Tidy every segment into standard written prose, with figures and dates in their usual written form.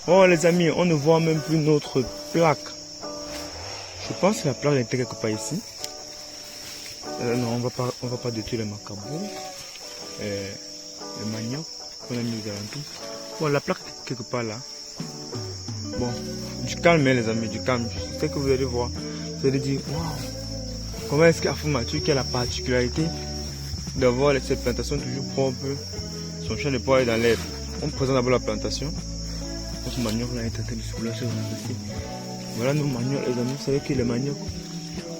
Oh les amis, on ne voit même plus notre plaque. Je pense que la plaque était quelque part ici. Non, on va pas détruire le macabou. Le manioc qu'on a mis aux alentours. Bon, la plaque est quelque part là. Bon, du calme les amis, du calme. Je sais que vous allez voir. Vous allez dire, waouh, comment est-ce qu'Afou Mathieu qui a la particularité d'avoir cette plantation toujours propre, son champ de poids est dans l'herbe. On présente d'abord la plantation. Notre manioc là est en train de se placer. Voilà nos maniocs les amis. Vous savez que les maniocs,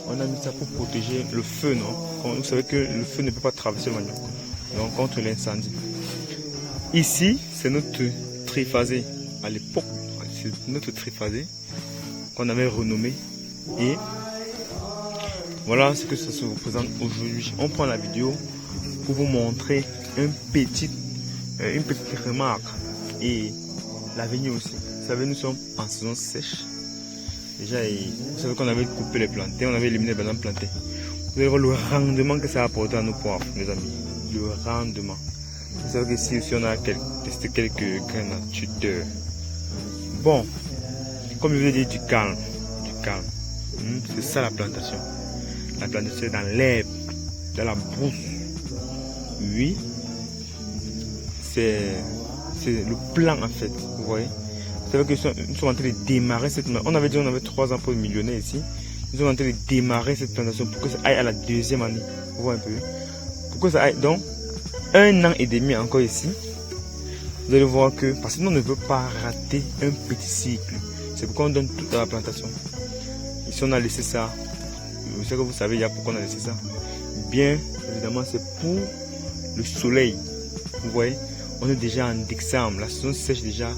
on a mis ça pour protéger le feu, non? Vous savez que le feu ne peut pas traverser le manioc. Donc contre l'incendie. Ici, c'est notre triphasé. À l'époque, c'est notre triphasé qu'on avait renommé. Et voilà ce que ça se représente aujourd'hui. On prend la vidéo pour vous montrer une petite remarque. Et l'avenir aussi. Vous savez, nous sommes en saison sèche. Déjà, vous savez qu'on avait coupé les plantés, on avait éliminé les bananes plantées. Vous allez voir le rendement que ça a apporté à nos poivres, mes amis. Le rendement. Vous savez que ici aussi on a testé quelques graines à tuteur. Bon, comme je vous ai dit, du calme. Du calme. C'est ça la plantation. La plantation est dans l'herbe, dans la brousse. Oui. C'est le plan en fait. Vous voyez. Vous savez que nous sommes en train de démarrer cette plantation. On avait dit qu'on avait 3 ans pour le millionnaire ici. Nous sommes en train de démarrer cette plantation pour que ça aille à la 2e année. Vous voyez un peu. Pour que ça aille. Donc, 1 an et demi encore ici. Vous allez voir que, parce que nous ne veut pas rater un petit cycle. C'est pourquoi on donne tout à la plantation. Ici on a laissé ça. Je sais que vous savez il y a pourquoi on a laissé ça. Bien évidemment c'est pour le soleil. Vous voyez, on est déjà en décembre. La saison sèche déjà.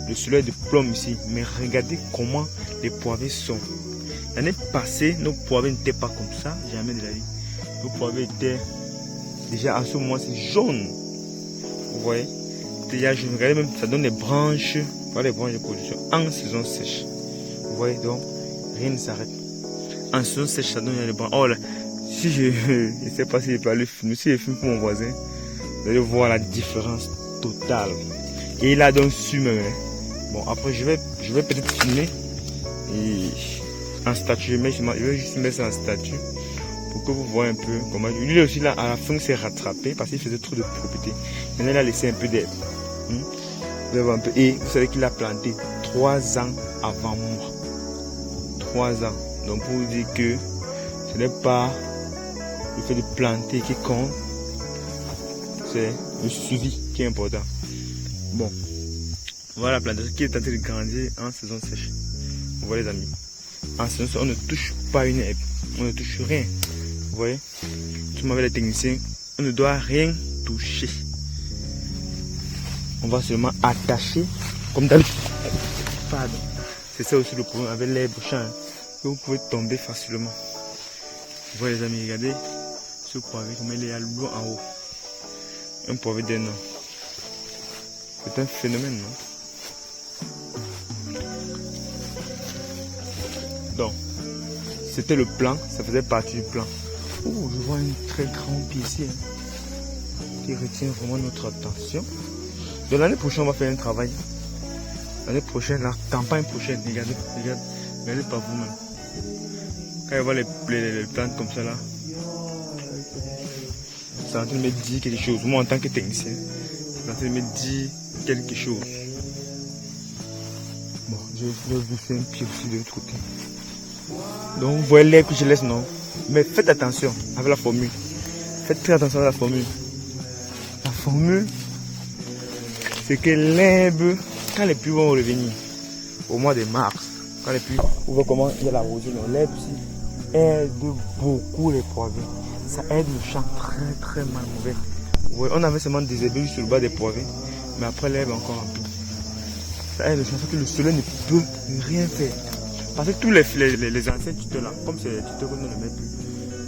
Le soleil de plomb ici. Mais regardez comment les poivets sont. L'année passée, nos poivets n'étaient pas comme ça. Jamais de la vie. Nos poivets étaient déjà à ce moment c'est jaune. Vous voyez. Déjà jaune. Regardez même, ça donne des branches. Voilà les branches de production en saison sèche. Vous voyez donc, rien ne s'arrête. En saison sèche, ça donne des branches. Oh là, si je ne sais pas si je peux aller filmer. Si je filme pour mon voisin, vous allez voir la différence totale. Et il a donc su même. Bon, après je vais peut-être filmer. Et en statut, je vais juste mettre ça en statut. Pour que vous voyez un peu comment. Lui aussi là, à la fin, s'est rattrapé parce qu'il faisait trop de propriété. Maintenant, il a laissé un peu d'herbe. Vous avez un peu. Et vous savez qu'il a planté 3 ans avant moi. 3 ans. Donc pour vous dire que ce n'est pas le fait de planter qui compte. C'est le suivi qui est important. Bon. Voilà la plantation qui est en train de grandir en saison sèche. Vous voyez les amis. En saison sèche, on ne touche pas une herbe. On ne touche rien. Vous voyez. Tout avec les techniciens. On ne doit rien toucher. On va seulement attacher comme d'habitude. Pardon. C'est ça aussi le problème avec l'herbe au champ. Vous pouvez tomber facilement. Vous voyez les amis, regardez ce poivré comme il est à l'eau en haut. Un poivré d'un an. C'est un phénomène, non? Donc, c'était le plan, ça faisait partie du plan. Oh, je vois un très grand pied ici qui retient vraiment notre attention. Donc l'année prochaine, on va faire un travail. L'année prochaine, la campagne prochaine, regardez par vous-même. Quand il voit les plantes comme ça là, ça est en train de me dire quelque chose. Moi en tant que technicien, c'est en train de me dire quelque chose. Bon, je vais vous faire un pied aussi de l'autre côté. Donc vous voyez l'herbe que je laisse, non? Mais faites attention avec la formule. Faites très attention à la formule. La formule, c'est que l'herbe, quand les pluies vont revenir, au mois de mars, quand les pluies, on voit comment il y a la rosée, l'herbe ici aide beaucoup les poivets. Ça aide le champ très mal mauvais. Ouais, on avait seulement des herbes sur le bas des poivets, mais après l'herbe encore un peu. Ça aide le champ, parce que le soleil ne peut rien faire. Parce que tous les anciens tuteurs là, comme c'est les tuteurs qu'on ne met plus,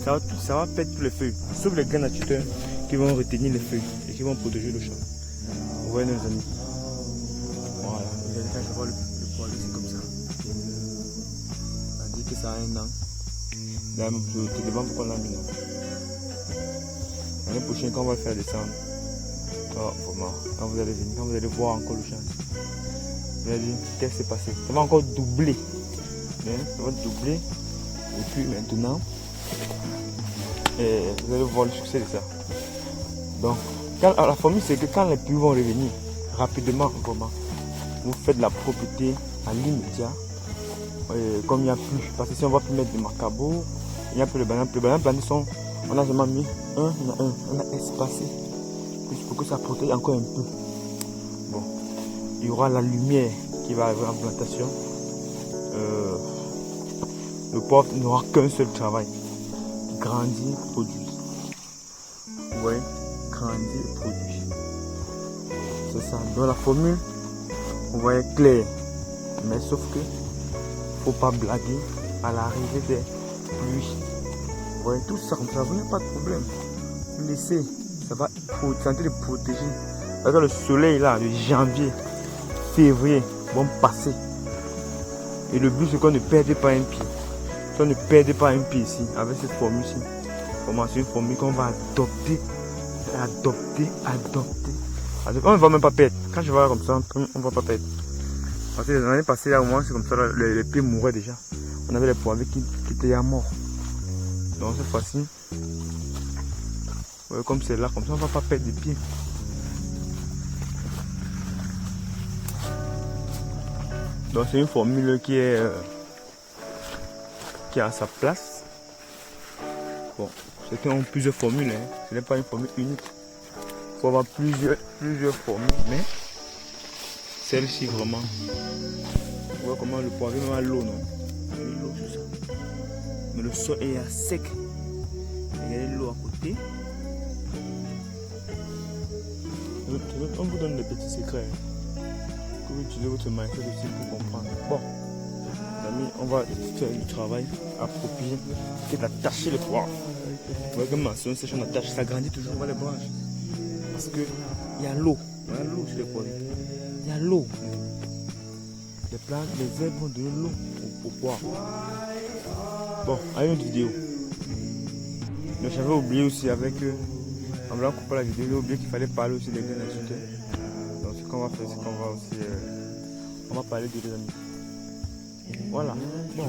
ça va perdre tous les feuilles, sauf les graines à tuteurs qui vont retenir les feuilles et qui vont protéger le champ. Vous voyez les amis. Voilà, quand je vois le poivré, c'est comme ça. Ça dit que ça a 1 an. D'ailleurs, je te demande pourquoi on l'a mis. L'année prochaine, quand on va le faire descendre, vraiment, quand vous allez venir, quand vous allez voir encore le champ, Il a dit, qu'est-ce qui s'est passé? Ça va encore doubler. Ça va doubler. Et puis maintenant, vous allez voir le succès de ça. Donc, la formule, c'est que quand les pluies vont revenir rapidement, vous faites la propreté à l'immédiat. Comme il n'y a plus, parce que si on va plus mettre des macabos, il n'y a plus de bananes. Les bananes plantés sont, on a seulement mis on a espacé pour que ça protège encore un peu. Bon, il y aura la lumière qui va arriver en plantation. Le poivre n'aura qu'un seul travail: grandir, produire. Vous voyez, grandir, produire. C'est ça. Dans la formule, vous voyez clair, mais sauf que faut pas blaguer à l'arrivée des pluies. Vous voyez, tout ça comme ça, vous n'avez pas de problème. Vous laissez, ça va tenter de protéger. Parce que le soleil là, de janvier, février, vont passer. Et le but c'est qu'on ne perde pas un pied. Qu'on ne perde pas un pied ici, avec cette formule-ci. C'est une formule qu'on va adopter. On ne va même pas perdre. Quand je vois comme ça, on ne va pas perdre. Parce que les années passées, là, au moins, c'est comme ça, les pieds mouraient déjà. On avait les poivres qui étaient à mort. Donc cette fois-ci, comme c'est là, comme ça, on ne va pas perdre des pieds. Donc c'est une formule qui est à sa place. Bon, certains ont plusieurs formules, hein. Ce n'est pas une formule unique. Il faut avoir plusieurs formules, mais celle-ci vraiment. Vous voyez comment le poivre est même à l'eau, non? L'eau, c'est ça. Mais le sol est à sec. Regardez l'eau à côté. On vous donne des petits secrets. Que vous utilisez votre mindset aussi pour comprendre. Bon, les amis, on va faire du travail approprié qui est d'attacher les poivres. Vous voyez comment si on sèche, on attache, ça grandit toujours, on voit les branches. Parce que il y a l'eau. Il y a l'eau sur les poivres. Il y a l'eau. Les plantes, les herbes vont donner l'eau pour boire. Bon, à une autre vidéo. Mais j'avais oublié aussi avec en blanc couper la vidéo, j'ai oublié qu'il fallait parler aussi des graines à tuteur. Donc ce qu'on va faire, c'est qu'on va aussi on va parler de les amis. Voilà. Bon,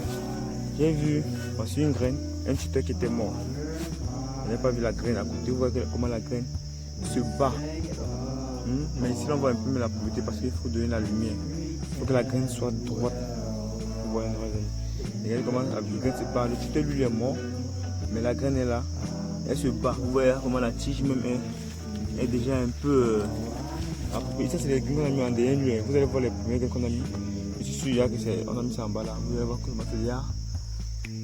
j'ai vu aussi une graine, un tuteur qui était mort. Je n'ai pas vu la graine à côté. Vous voyez comment la graine se bat. Mais ici on va imprimer la pureté parce qu'il faut donner la lumière. Il faut que la graine soit droite. Vous voyez, regardez comment la graine se bat. Le tuteur lui est mort, mais la graine est là. Elle se bat. Vous voyez comment la tige même est déjà un peu appropriée. Ça c'est les graines qu'on a mis en derrière lui. Vous allez voir les premières graines qu'on a mis. Je suis sûr qu'on a mis ça en bas là. Vous allez voir que le matériel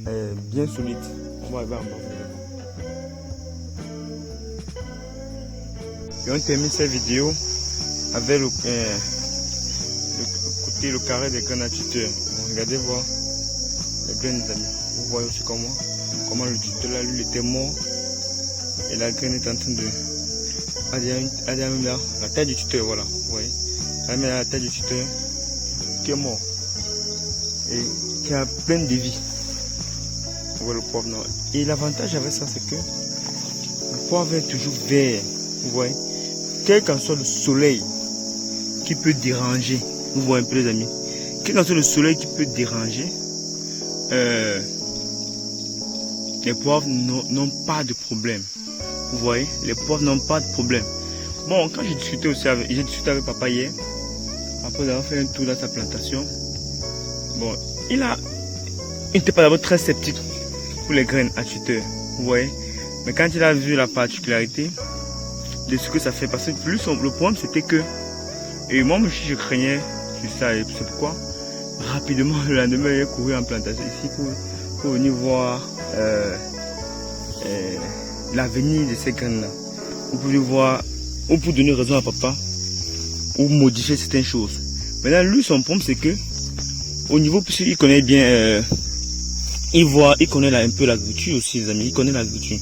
est bien solide. On va arriver en bas. Et on termine cette vidéo avec le côté, le carré des graines à tuteur. Bon, regardez voir les graines des amis. Vous voyez aussi comment le tuteur là, lui, il était mort. Et la graine est en train de... Elle a même là, la taille du tuteur, voilà. Vous voyez. Elle a même la taille du tuteur qui est mort. Et qui a plein de vie. Vous voyez le poivre noir. Et l'avantage avec ça, c'est que le poivre est toujours vert. Vous voyez. Quel qu'en soit le soleil qui peut déranger, vous voyez un peu les amis, quel qu'en soit le soleil qui peut déranger, les poivres n'ont pas de problème. Vous voyez, les poivres n'ont pas de problème. Bon, quand j'ai discuté avec papa hier, après avoir fait un tour dans sa plantation, bon, il n'était pas d'abord très sceptique pour les graines à tuteur, vous voyez, mais quand il a vu la particularité de ce que ça fait, parce que plus le problème c'était que, et moi aussi je craignais sur ça, et c'est pourquoi rapidement le lendemain j'ai couru en plantation ici pour venir voir l'avenir de ces graines là, ou pour voir, ou pour donner raison à papa, ou modifier certaines choses. Maintenant lui son problème c'est que au niveau, puisqu'il connaît bien, il connaît un peu l'agriculture aussi les amis, il connaît l'agriculture.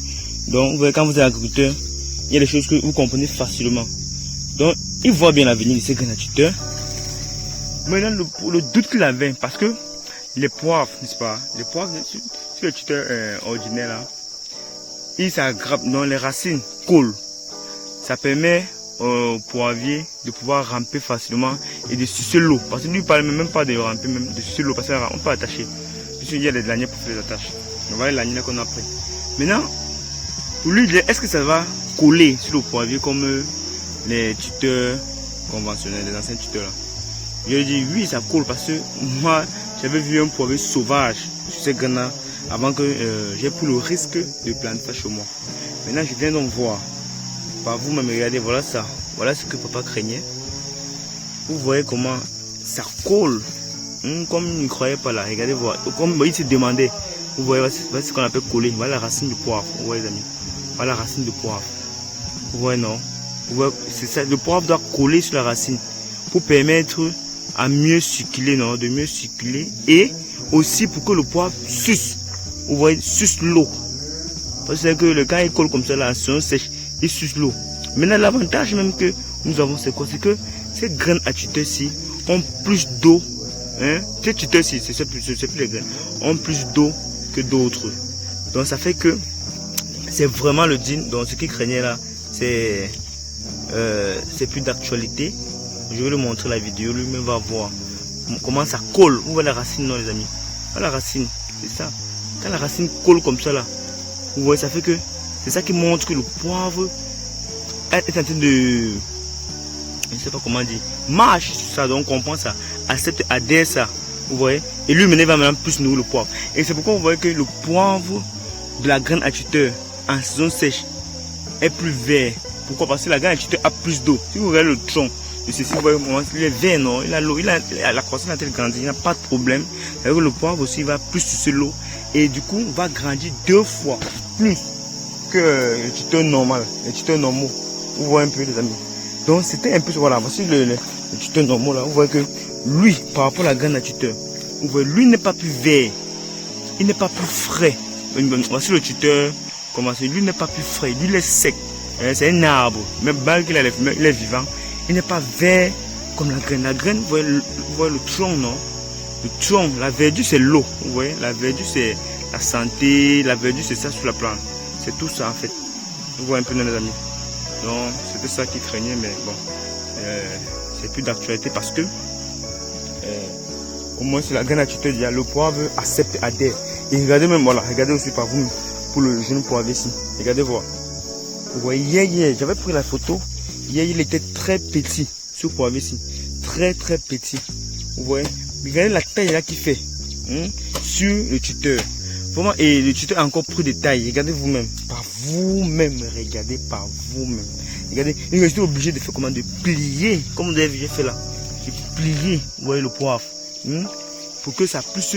Donc vous voyez, quand vous êtes agriculteur, il y a des choses que vous comprenez facilement. Donc, il voit bien l'avenir de ces graines à tuteur. Maintenant, le doute qu'il avait, parce que les poivres, n'est-ce pas, les poivres, sur le tuteur ordinaire là, ils s'aggravent, non, les racines collent. Ça permet au poivrier de pouvoir ramper facilement et de sucer l'eau. Parce que lui, il ne parle même pas de ramper, même de sucer l'eau, parce qu'on peut attacher. Puisqu'il y a des lanières pour faire les attaches. On va les lanières qu'on a pris. Maintenant, pour lui, est-ce que ça va coller sur le poivrier comme les tuteurs conventionnels, les anciens tuteurs là? Je lui ai dit oui, ça colle parce que moi, j'avais vu un poivrier sauvage sur ces graines avant que j'ai pris le risque de planter ça chez moi. Maintenant, je viens donc voir. Par vous-même, regardez, voilà ça. Voilà ce que papa craignait. Vous voyez comment ça colle. Comme il ne croyait pas là. Regardez, voir. Comme il se demandait. Vous voyez, voilà ce qu'on appelle coller. Voilà la racine de poivre. Vous voyez, les amis. Voilà la racine de poivre. Vous voyez, non? Vous voyez, c'est ça. Le poivre doit coller sur la racine pour permettre à mieux circuler, non? De mieux circuler. Et aussi pour que le poivre suce. Vous voyez, suce l'eau. Parce que quand il colle comme ça, là, si on sèche, il suce l'eau. Maintenant, l'avantage même que nous avons, c'est quoi? C'est que ces graines à tuteur-ci ont plus d'eau. Hein? Ces tuteurs-ci, c'est plus les graines, ont plus d'eau que d'autres. Donc, ça fait que c'est vraiment le din. Donc, ce qu'il craignait là, c'est plus d'actualité. Je vais lui montrer la vidéo, lui-même va voir comment ça colle. Vous voyez la racine, non, les amis? Voilà la racine, c'est ça. Quand la racine colle comme ça là, vous voyez, ça fait que c'est ça qui montre que le poivre est en train de, je ne sais pas comment dire, marche sur ça. Donc on comprend ça, accepte, adhère ça. Vous voyez, et lui maintenant va maintenant plus nourrir le poivre. Et c'est pourquoi vous voyez que le poivre de la graine à tuteur en saison sèche est plus vert. Pourquoi? Parce que la graine à tuteur a plus d'eau. Si vous regardez le tronc de ceci, vous voyez, il est vert, non? Il a l'eau, il a la croissance a-t-elle grandi, il n'y a pas de problème. C'est-à-dire que le poivre aussi va plus sucer l'eau. Et du coup, va grandir 2 fois plus que le tuteur normal, les tuteurs normaux. Vous voyez un peu, les amis. Donc, c'était un peu, voilà, voici le tuteur normal là. Vous voyez que lui, par rapport à la graine à tuteur, vous voyez, lui n'est pas plus vert, il n'est pas plus frais. Voici le tuteur, comment c'est, lui n'est pas plus frais, lui il est sec. C'est un arbre, même malgré qu'il est vivant, il n'est pas vert comme la graine. La graine, vous voyez le tronc, non? Le tronc, la verdure c'est l'eau, vous voyez, la verdure c'est la santé, la verdure c'est ça sur la plante, c'est tout ça en fait. Vous voyez un peu, les amis. Donc c'était ça qui craignait, mais bon, c'est plus d'actualité parce que au moins c'est la graine à tuteur, le poivre accepte, adhère. Et regardez même, voilà, regardez aussi par vous pour le jeune poivre ici. Regardez voir. Vous voyez, hier, j'avais pris la photo. Hier, il était très petit, ce poivre ici, très petit. Vous voyez. Regardez la taille là qu'il fait sur le tuteur. Vraiment, et le tuteur a encore pris de taille. Regardez vous-même. Par vous-même. Regardez par vous-même. Regardez. Il est obligé de faire comment? De plier. Comme vous avez vu, j'ai fait là. De plier. Vous voyez le poivre. Pour que ça puisse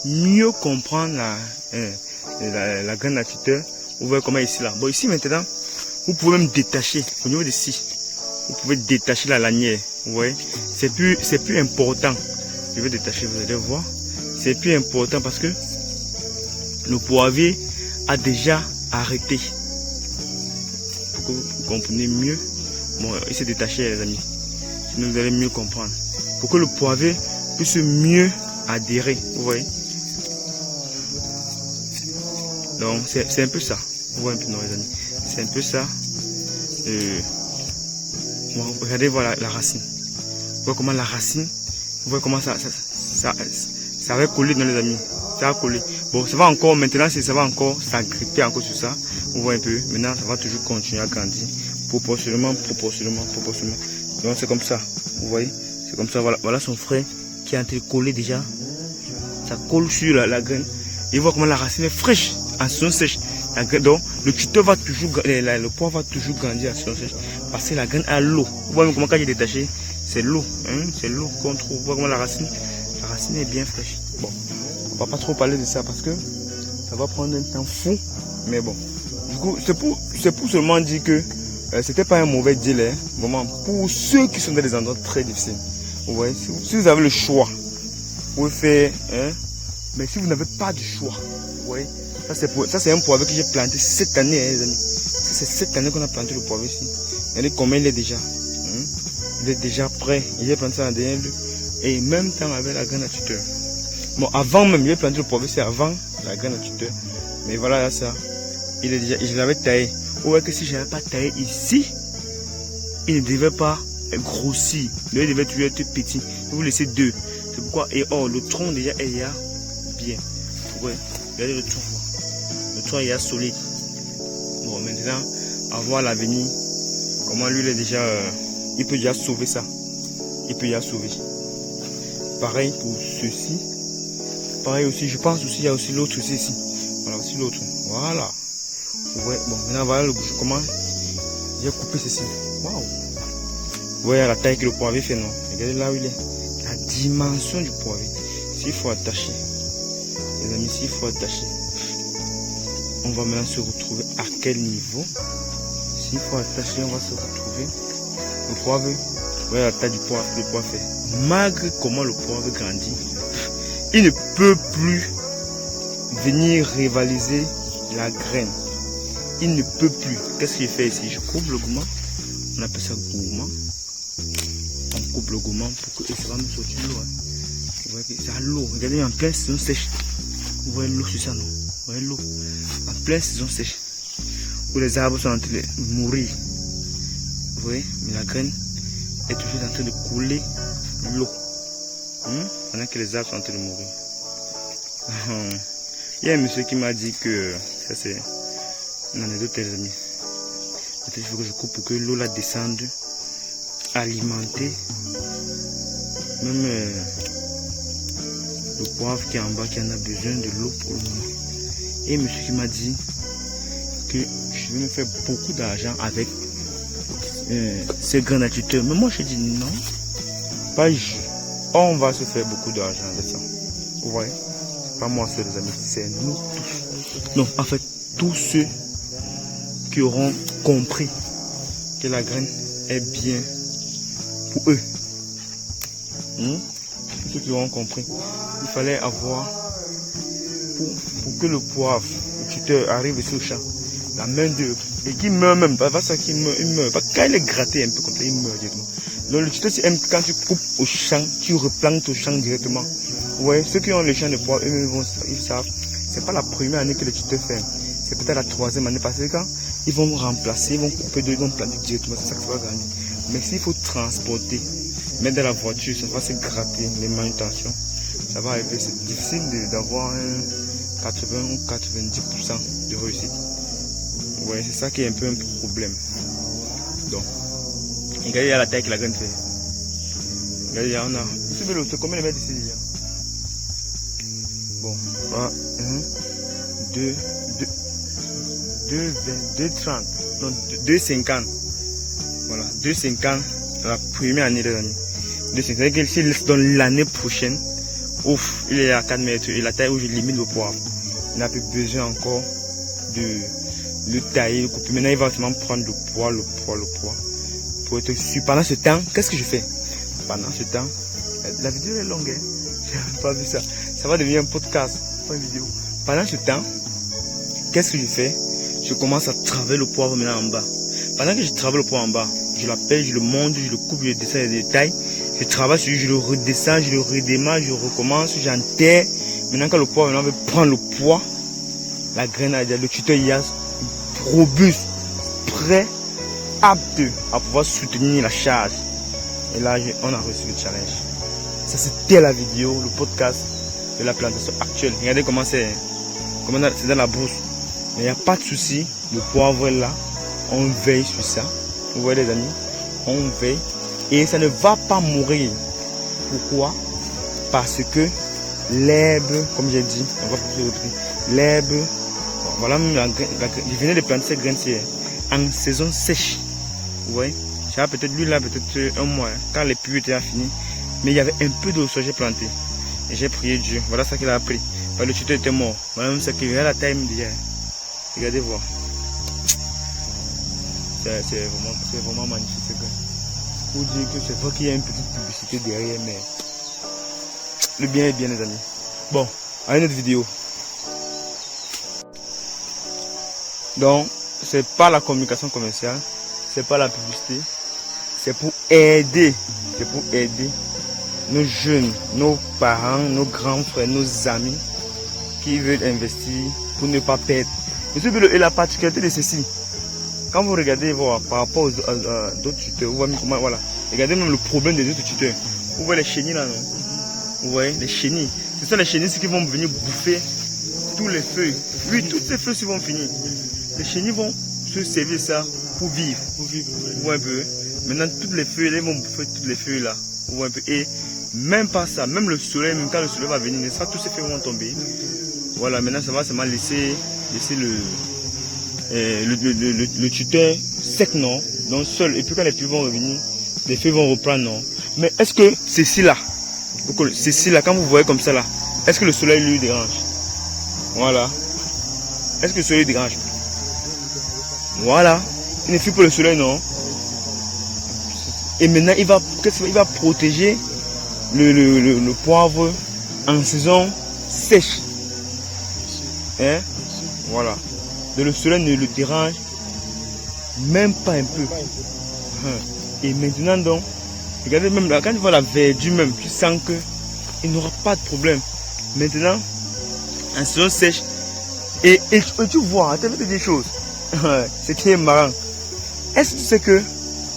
mieux comprendre la graine à tuteur. Vous voyez comment ici là. Bon, ici maintenant, vous pouvez même détacher. Au niveau de ici. Vous pouvez détacher la lanière. Vous voyez. C'est plus important. Je vais détacher, vous allez voir. C'est plus important parce que le poivrier a déjà arrêté. Pour que vous compreniez mieux. Bon, il s'est détaché, les amis. Sinon, vous allez mieux comprendre. Pour que le poivrier puisse mieux adhérer. Vous voyez. Donc, c'est un peu ça. Vous voyez un peu, non, les amis. C'est un peu ça. Bon, regardez, voilà la racine. Vous voyez comment la racine. Vous voyez comment ça va coller dans les amis. Ça va coller. Bon, ça va encore, maintenant, ça va encore s'agripper encore sur ça. Vous voyez un peu. Maintenant, ça va toujours continuer à grandir. Proportionnellement. Donc, c'est comme ça. Vous voyez. C'est comme ça. Voilà son frère qui est en train de coller déjà. Ça colle sur la graine. Et vous voyez comment la racine est fraîche. En saison sèche. Donc, le tuteur va toujours, le poivre va toujours grandir en saison sèche. Parce que la graine a l'eau. Vous voyez comment quand il est détaché. C'est l'eau, c'est l'eau qu'on trouve. Vous voyez comment la racine est bien fraîche. Bon, on va pas trop parler de ça parce que ça va prendre un temps fou. Mais bon, du coup, c'est pour seulement dire que c'était pas un mauvais deal, vraiment pour ceux qui sont dans des endroits très difficiles. Vous voyez, si vous avez le choix, vous pouvez faire, mais si vous n'avez pas de choix, vous voyez, ça c'est un poivre que j'ai planté cette année, les amis. C'est cette année qu'on a planté le poivre ici. Regardez combien il est déjà. Il est déjà prêt. Il est planté en dernier lieu. Et même temps avec la graine à tuteur. Bon, avant même, il est planté le poivre, c'est avant la graine à tuteur. Mais voilà là, ça. Il est déjà. Je l'avais taillé. Vous voyez que si je n'avais pas taillé ici, il ne devait pas grossir. Il devait toujours être petit. Vous laissez 2. C'est pourquoi, et oh, le tronc déjà est bien. Ouais, regardez le tronc. Le tronc est solide. Bon, maintenant, à voir l'avenir. Comment lui, il est déjà. Il peut déjà sauver ça. Il peut déjà sauver. Pareil pour ceci. Pareil aussi, je pense aussi, il y a aussi l'autre aussi ici. Voilà, aussi l'autre. Voilà. Ouais, bon, maintenant, voilà le bouche. Comment j'ai coupé ceci. Waouh. Ouais, la taille que le poirier fait, non. Regardez là où il est. La dimension du poirier. S'il faut attacher. Les amis, s'il faut attacher. On va maintenant se retrouver à quel niveau. S'il faut attacher, on va se retrouver. Le poivre, ouais, la taille du poivre, le poivre fait. Malgré comment le poivre grandit, il ne peut plus venir rivaliser la graine. Il ne peut plus. Qu'est-ce qu'il fait ici? Je coupe le gourmand. On appelle ça gourmand. On coupe le gourmand pour que et ça va me sortir l'eau. Hein. Vous voyez que c'est à l'eau. Regardez en pleine saison sèche. Vous voyez l'eau sur ça, non? Vous voyez l'eau. En pleine saison sèche. Où les arbres sont en train de mourir. Vous voyez? Mais la graine est toujours en train de couler l'eau. Pendant que les arbres sont en train de mourir. Il y a un monsieur qui m'a dit que ça c'est une anecdote, les amis. Peut-être il faut que je coupe pour que l'eau la descende, alimenter même le poivre qui est en bas qui en a besoin de l'eau pour le moment. Et un monsieur qui m'a dit que je vais me faire beaucoup d'argent avec ces grains agriculteurs. Mais moi je dis non, pas je. On va se faire beaucoup d'argent avec ça. Vous voyez? Pas moi seul, les amis, c'est nous tous. Non, en fait, tous ceux qui auront compris que la graine est bien pour eux. Tous ceux qui auront compris. Il fallait avoir, pour que le poivre, le tuteur arrive ici au champ, la main d'œuvre, et qu'il meurt même, pas ça qu'il meurt, il meurt. Quand il est gratté un peu comme ça, il meurt directement. Donc le tuteur, quand tu coupes au champ, tu replantes au champ directement. Ouais, ceux qui ont les champs de poivre, ils savent, c'est pas la première année que le tuteur fait. C'est peut-être la 3e année, parce que quand ils vont remplacer, ils vont couper ils vont planter directement, c'est ça que ça va gagner. Mais s'il faut transporter, mettre dans la voiture, ça va se gratter, les manutentions, ça va arriver, c'est difficile d'avoir un 80 ou 90% de réussite. Ouais, c'est ça qui est un peu un problème. Donc, regardez la taille que la graine fait. Regardez, on a. C'est combien de mètres ici déjà? Bon, 1, 2, 30, non, 2,50. Voilà, 2,50 la première année de l'année. 2,50. C'est-à-dire que s'il laisse dans l'année prochaine, ouf, il est à 4 mètres. Et la taille où je limite le poivre, il n'a plus besoin encore de le tailler, le couper. Maintenant, il va seulement prendre le poids. Pour être sûr. Pendant ce temps, qu'est-ce que je fais? Pendant ce temps, la vidéo est longue, hein? J'ai pas vu ça. Ça va devenir un podcast, pas une vidéo. Pendant ce temps, qu'est-ce que je fais? Je commence à travailler le poivre maintenant en bas. Pendant que je travaille le poivre en bas, je l'appelle, je le monte, je le coupe, je le descends les détails. Je travaille sur lui, je le redescends, je le redémarre, je recommence, j'enterre. Maintenant quand le poivre veut prendre le poids, la graine, le tuteur il y a robuste, prêt, apte à pouvoir soutenir la charge. Et là, on a reçu le challenge. Ça, c'était la vidéo, le podcast de la plantation actuelle. Regardez comment c'est dans la brousse. Mais il n'y a pas de souci. Le poivre est là. On veille sur ça. Vous voyez les amis? On veille. Et ça ne va pas mourir. Pourquoi? Parce que l'herbe, comme j'ai dit, on va plus repris. L'herbe, voilà, je venais de planter cette graine-ci en saison sèche. Vous voyez? J'avais peut-être lui là, peut-être un mois, quand les pluies étaient finies. Mais il y avait un peu d'eau, j'ai planté. Et j'ai prié Dieu. Voilà ça qu'il a appris. Le tuteur était mort. Voilà même ça qu'il y a la taille d'hier. Regardez voir. C'est vraiment magnifique ce gars. Pour dire que c'est vrai qu'il y a une petite publicité derrière, mais le bien est bien les amis. Bon, à une autre vidéo. Donc, c'est pas la communication commerciale, c'est pas la publicité, c'est pour aider. C'est pour aider nos jeunes, nos parents, nos grands frères, nos amis qui veulent investir pour ne pas perdre. Monsieur Bello, et la particularité de ceci, Quand vous regardez voilà, par rapport aux d'autres tuteurs, vous voyez comment, voilà. Regardez même le problème des autres tuteurs. Vous voyez les chenilles là, non? Vous voyez les chenilles. Ce sont les chenilles qui vont venir bouffer tous les feuilles. Oui, toutes ces feuilles vont finir. Les chenilles vont se servir de ça pour vivre. Vous voyez un peu. Maintenant, toutes les feuilles, elles vont bouffer toutes les feuilles là. Vous voyez un peu. Et même pas ça, même le soleil, même quand le soleil va venir, n'est-ce pas, tous ces feuilles vont tomber. Voilà, maintenant ça va seulement laisser le tuteur sec, non? Donc seul. Et puis quand les feuilles vont revenir, les feuilles vont reprendre, non? Mais est-ce que ceci là, quand vous voyez comme ça là, est-ce que le soleil lui dérange? Voilà. Est-ce que le soleil dérange? Voilà. Il ne fuit pas le soleil, non? Et maintenant, il va protéger le poivre en saison sèche. Hein? Voilà. Donc, le soleil ne le dérange même pas un peu. Et maintenant, donc, regardez même là, quand tu vois la verdure même, tu sens qu'il n'aura pas de problème. Maintenant, en saison sèche, et tu vois, tu as des choses. C'est qui est marrant. Est-ce que tu sais que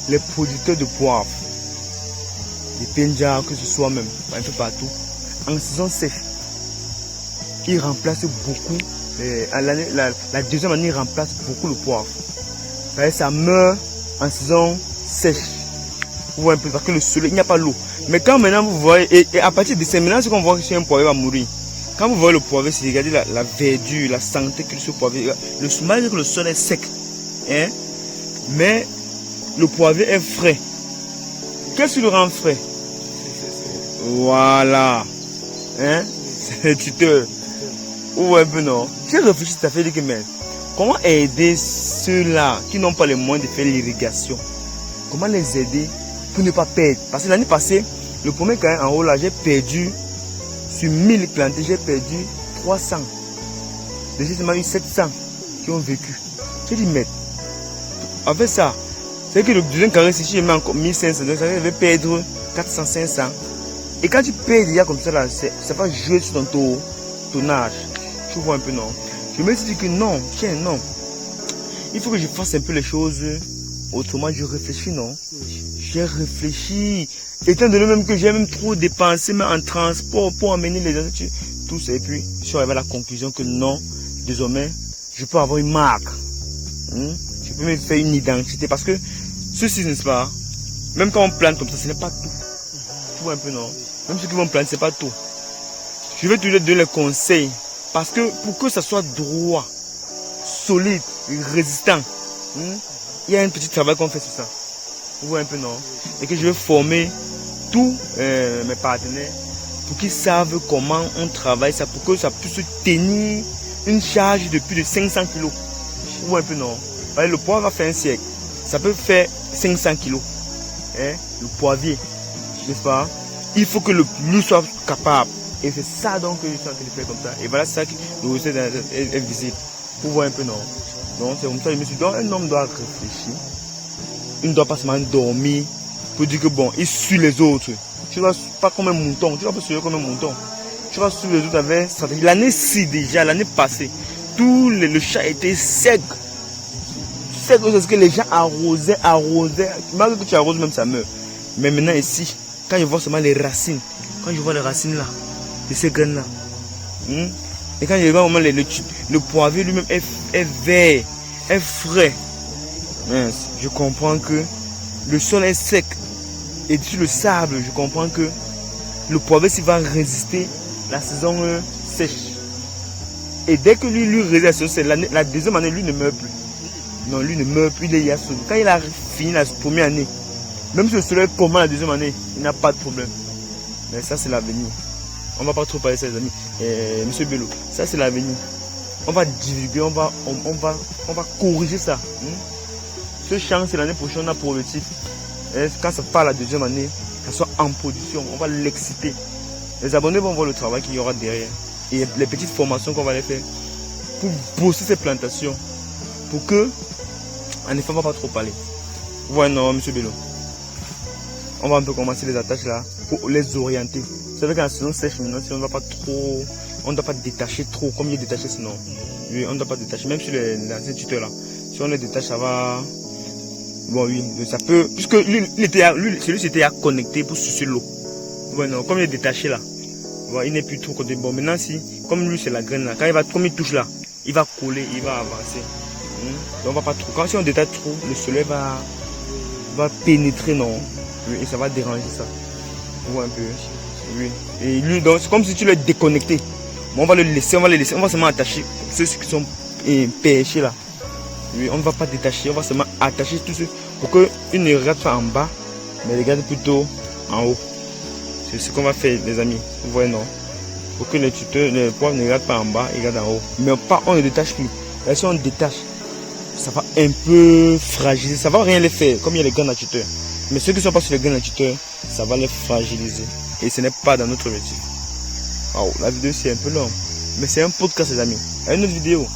les producteurs de poivre, des penjas, que ce soit même, un peu partout, en saison sèche, ils remplacent beaucoup, la deuxième année, ils remplacent beaucoup le poivre. Ça meurt en saison sèche. Vous voyez un peu, parce que le soleil, il n'y a pas l'eau. Mais quand maintenant vous voyez, et à partir de ce maintenant, ce qu'on voit que un poivre va mourir. Quand vous voyez le poivre, c'est regardez la verdure, la santé que ce poivre. Malgré que le sol est sec, hein, mais le poivre est frais. Qu'est-ce qui le rend frais? Voilà. Hein? C'est le tuteur. Ou un peu non. J'ai réfléchi, ça fait dire que mais comment aider ceux-là qui n'ont pas les moyens de faire l'irrigation? Comment les aider pour ne pas perdre? Parce que l'année passée, le premier cas en haut là, j'ai perdu sur 1000 plantés, j'ai perdu 300. J'ai seulement eu 700 qui ont vécu. J'ai dit, mais avec ça, c'est que le deuxième carré, si je mets encore 1500, donc ça va perdre 400, 500. Et quand tu perds déjà comme ça, là, ça va jouer sur ton tonnage. Tu vois un peu, non? Je me suis dit que non, tiens, non. Il faut que je fasse un peu les choses autrement. Je réfléchis, non? J'ai réfléchi. Étant donné même que j'ai même trop dépensé mais en transport pour emmener les gens, tout ça. Et puis, je suis arrivé à la conclusion que non, désormais, je peux avoir une marque. Je peux me faire une identité. Parce que ceci, n'est-ce pas? Même quand on plante comme ça, ce n'est pas tout. Tu vois un peu, non? Même ceux qui vont planter, ce n'est pas tout. Je vais te donner les conseils. Parce que pour que ça soit droit, solide, résistant, il y a un petit travail qu'on fait sur ça. Vous voyez un peu, non? Et que je vais former tous mes partenaires pour qu'ils savent comment on travaille ça, pour que ça puisse tenir une charge de plus de 500 kg. Vous voyez un peu, non? Le poivre va faire un siècle. Ça peut faire 500 kg. Le poivrier, n'est-ce pas? Il faut que le plus soit capable. Et c'est ça donc que je suis en train de faire comme ça. Et voilà, c'est ça que le résultat est visible. Vous voyez un peu, non? Donc c'est comme ça que je me suis dit, un homme doit réfléchir. Il ne doit pas seulement dormir pour dire que bon, il suit les autres. Tu ne vas pas comme un mouton. Tu ne vas pas suivre comme un mouton. Tu vas suivre les autres avec une stratégie. L'année-ci déjà, l'année passée, tout le chat était sec. Sec, parce que les gens arrosaient. Malgré que tu arroses, même ça meurt. Mais maintenant ici, quand je vois seulement les racines, quand je vois les racines là, de ces graines là, et quand je vois vraiment le poivre lui-même est vert, est frais, je comprends que le sol est sec. Et sur le sable, je comprends que le poivre va résister la saison sèche. Et dès que lui résiste, la deuxième année, lui ne meurt plus. Non, lui ne meurt plus, il est yassou. Quand il a fini la première année, même si le soleil commence la deuxième année, il n'a pas de problème. Mais ça, c'est l'avenir. On ne va pas trop parler de ça, les amis. Monsieur Bello, ça, c'est l'avenir. On va divulguer, on va corriger ça. Ce champ, c'est l'année prochaine, on a pour objectif. Quand ça part la deuxième année, ça soit en production, on va l'exciter. Les abonnés vont voir le travail qu'il y aura derrière. Et les petites formations qu'on va les faire pour bosser ces plantations. Pour que, en effet, on ne va pas trop parler. Ouais, non, monsieur Bello. On va un peu commencer les attaches là pour les orienter. C'est vrai qu'en saison sèche maintenant, si on ne va pas trop, on ne doit pas détacher trop, comme il est détaché sinon. Oui, on ne doit pas détacher, même sur les tuteurs là. Si on les détache, ça va... Bon, oui, ça peut... Puisque celui-ci était à connecter pour sucer l'eau. Bon, comme il est détaché là, bon, il n'est plus trop côté. Bon, maintenant, si, comme lui, c'est la graine là, comme il touche là, il va coller, il va avancer. Donc, on va pas trop. Quand si on détache trop, le soleil va pénétrer, non? Oui, et ça va déranger ça. Vous voyez un peu? Oui. Et lui, donc, c'est comme si tu l'as déconnecté. Bon, on va le laisser, on va seulement attacher ceux qui sont pêchés là. Oui, on ne va pas détacher, on va seulement attacher tout ce pour qu'il ne regarde pas en bas, mais regarde plutôt en haut. C'est ce qu'on va faire, les amis. Vous voyez, non? Pour que les poivres ne regardent pas en bas, ils regardent en haut. Mais on ne détache plus. Là, si on détache, ça va un peu fragiliser. Ça va rien les faire, comme il y a les grains tuteurs. Mais ceux qui ne sont pas sur les grains tuteurs, ça va les fragiliser. Et ce n'est pas dans notre objectif. Wow, la vidéo c'est un peu long. Mais c'est un podcast, les amis. À une autre vidéo.